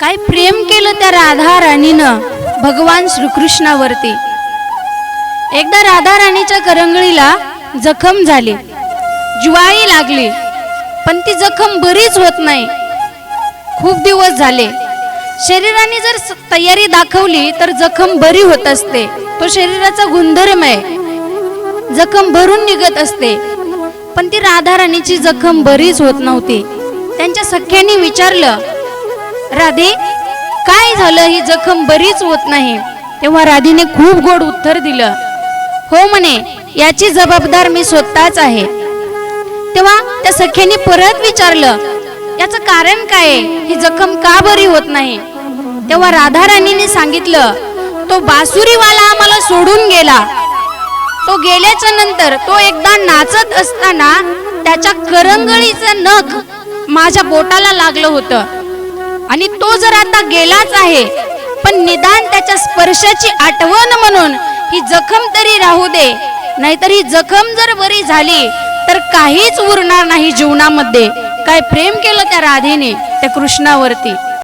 काय प्रेम केलं त्या राधा राणीनं भगवान श्रीकृष्णावरती। एकदा राधा राणीच्या करंगळीला जखम झाली, ज्वाळी लागली, पण ती जखम बरीच होत नाही। खूप दिवस झाले। शरीराने जर तयारी दाखवली तर जखम बरी होत असते, तो शरीराचा गुणधर्म आहे, जखम भरून निघत असते। पण ती राधा राणीची जखम बरीच होत नव्हती। त्यांच्या सख्याने विचारलं, राधे काय झालं, ही जखम बरीच होत नाही? तेव्हा राधेने खूप गोड उत्तर दिलं, हो म्हणे, याची जबाबदार मी स्वतःच आहे। तेव्हा त्या सख्याने परत विचारलं, याचं कारण काय आहे, ही जखम का बरी होत नाही? तेव्हा राधा राणीने सांगितलं, तो बासुरीवाला आम्हाला सोडून गेला। तो गेल्याच्या नंतर तो एकदा नाचत असताना त्याच्या करंगळीचं नख माझ्या बोटाला लागलं होतं, आणि तो जर आता गेलाच आहे, पण निदान त्याच्या स्पर्शाची आठवण म्हणून ही जखम तरी राहू दे, नाहीतर ही जखम जर बरी झाली तर काहीच उरणार नाही जीवनामध्ये। काय प्रेम केलं त्या राधेने त्या कृष्णावरती।